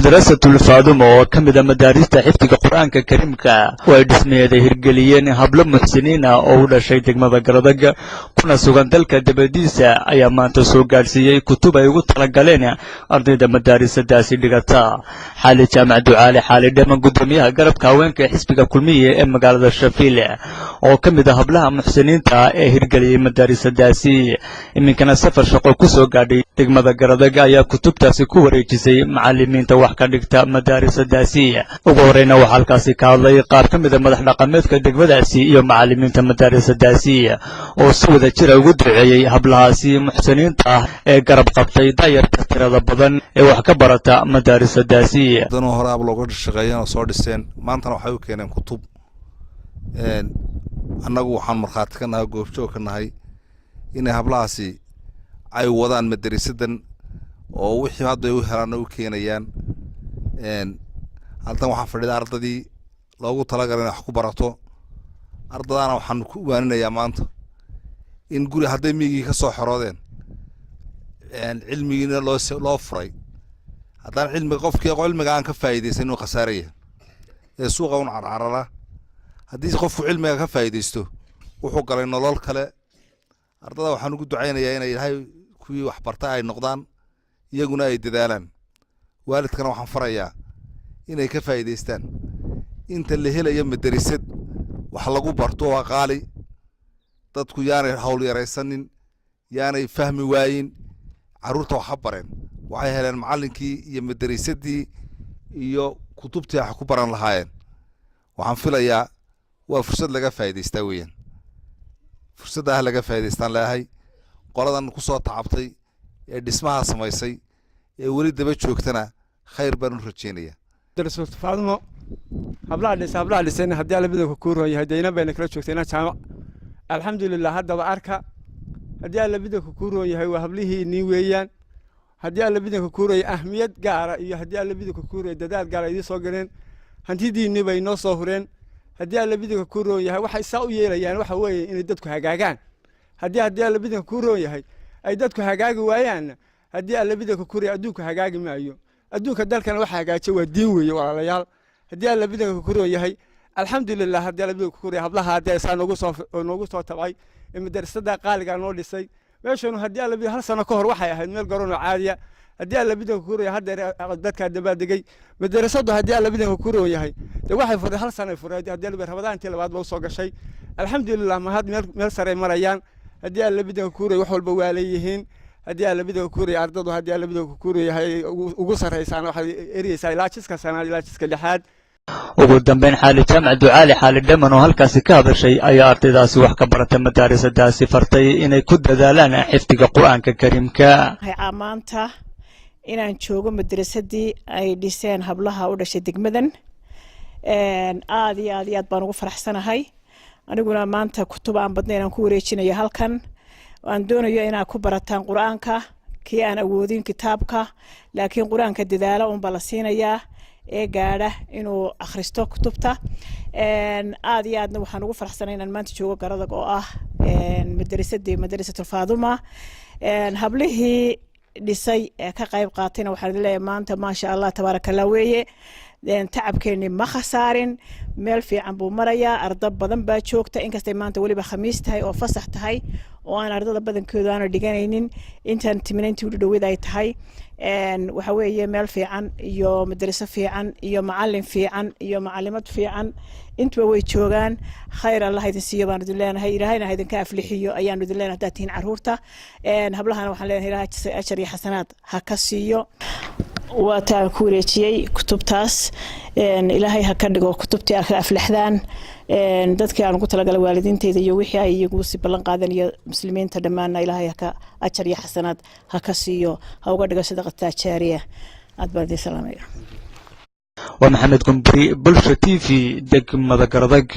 مدرسة الفاضمة وكمد مدارس حفظ القرآن الكريم ويدسمي هذه هرقليين هبلو محسنين أولا شيء دقمة قر أدق كنا سوغان دلك دبديسة أيامان تسو قارسيي كتب يقول تلقالين أرضي مدارس داسي لغتا حالي جامع دعالي حالي داما قدوميها قرب كاوين كحسبك كلمية إما قال الشفيلة وكمد هبلها محسنين تا هرقليين مدارس داسي إمن كان سفر شقو كسو قادي دقمة قر أدق أيا كتب تاسي كوريجيسي معلمين توح كدغتا مدارس داسية ugu horeyna waxa halkaasi ka hadlay qaar ka mid ah madax dhaqameedka degmadaasi iyo macallimiinta madaarista daasiya oo si wada jir ugu duceeyay hablahaasi muxsiniinta ah ee garab qabtay dayarta tirada badan ee wax ka barata madaarista daasiya dadno hore hablo uga shaqeeyeen soo dhiseen maantana waxay u keeneen kutub annagu waxaan marxaad ka nahay goobjoog ka nahay in hablahaasi ay wadaan madarisadan oo wixii hadda ay u helaan u keenayaan haltan waxaan fadhidaa ardadii loogu talagalay wax ku barato ardadana waxaan ku waaninayaa maanta in guri hadday miyigii ka soo xoroodeen cilmigiina loo furay haddaan cilmiga qofkii cilmiga aan ka faa'iideysan inuu khasaaraya ee suuqa un carcarala haddii qofku cilmiga ka faa'iideysto wuxuu galay nolol kale ardada waxaan ugu ducaynayaa inay ilaahay kuwii wax barta ay noqdaan iyaguna ay dadaalaan waalidkana waxaan farayaa inay ka faa'iideystaan inta la helayo madrasad wax lagu barto waa qaali dadku yaanay hawl yaraysanin yaanay fahmi waayin caruurta wax bareen waxay heleen macallinkii iyo madrasadii iyo kutubtii wax ku baran lahaayeen waxaan filayaa waa fursad laga faa'iideystaa weeyaan fursadaha laga faa'iideystaan leeyahay qoladan ku soo tacabtay ee dhismaha samaysay ee wali daba joogtana khayr baan u rajeynayaa درس فاضمة hablaha dhiseen hadii alla bidoo ku rooyay hadayna bayna kala joogtayna jaamac alxamdulillah hadda arka hadii alla bidoo ku rooyay waa hablihii ni weeyaan hadii alla bidoo ku rooyay ahmiyad gaar ah iyo hadii alla bidoo ku rooyay dadaal gaar ah idin soo galeen hantidiina bay noo soo hureen hadii alla bidoo ku rooyay waxay saa u yeelayaan waxa weeye in dadku hagaagaan hadii alla bidoo ku rooyay ay dadku hagaagi waayaan hadii alla bidoo ku rooyay adduunku hagaagi maayo adduunka dalkan waxa hagaajay waa diin weeye walaalayaal hadii alla bidoo ku rooyay alxamdulillah hadii alla bidoo ku rooyay hablaha hadii saan ugu soo tabay madrasada qaaliga noo dhisay meeshanu hadii alla bidoo hal sano ka hor waxay ahayd meel garoon oo caadiya hadii alla bidoo ku rooyay hadda dadka dabadegay madrasadu hadii alla bidoo ku rooyay waxay furay hal sano furay hadii alla rabadaantii labaad loo soo gashay alxamdulillah ma had meel sare marayaan hadii alla bidoo ku rooyay wax walba waa leeyihiin hadii alla bidoo ku rooyay ardadu hadii alla bidoo ku rooyay ugu sareeysan waxa eriyay ilaajiska sanaad ilaajiska lixaad ugu dambeyn xaali jaamac ducaali xaali dhaman oo halkaasi ka hadashay ayaa ardaydaasi wax ka barata madaarasadaasi fartay inay ku dadaalaan xifdiga quraanka kariimka maanta inaan joogo madrasadii ay dhiseen hablaha u dhashay degmadan aad iyo aad baan ugu faraxsanahay aniguna maanta kutub aan badnayn aan ku wareejinayo halkan waan doonayo inaan ku barataan quraanka kii aan awoodin kitaabka laakiin quraanka dadaalo un bala siinayaa ee gaadha inuu akhristo kutubta aad iyo aadna waxaan ugu faraxsanahay inaan maanta joogo Gar adag oo ah madrasatul faaduma hablihii dhisay ka qayb qaatayna waxaan leeyahay maanta ma sha Allah tabarakallah weeye tacabkeeni ma khasaarin meel fiican buu marayaa arday badan baa joogta inkastay maanta waliba khamiis tahay oo fasax tahay oo aan ardada badankooda aan dhiganaynin intaan timinayntii u dhaweyd ay tahay waxa weeye meel fiican iyo madrasa fiican iyo macallin fiican iyo macallimad fiican intuba way joogaan khayr Allah idin siiyo baan idin leenahay ilaahayna idin ka aflixiyo ayaan idin leenahay dadtiin caruurta hablahana waxaan leenahay ilaahay ajar iyo xasanaad ha ka siiyo وأتى كوريتي كتب تاس إلهي هكذا كتبتي أفلحدان dadkii aan ku talagalay waalidiintayda iyo wixii ay iyagu si ballan qaadanaya muslimiinta dhamaana ilaahay ka ajar iyo xasanaad ha ka siiyo ha uga dhigo sadaqada jaariya aad baan idin salaamaya ومحمد قنبري بلشة تيفي دق مذكر دق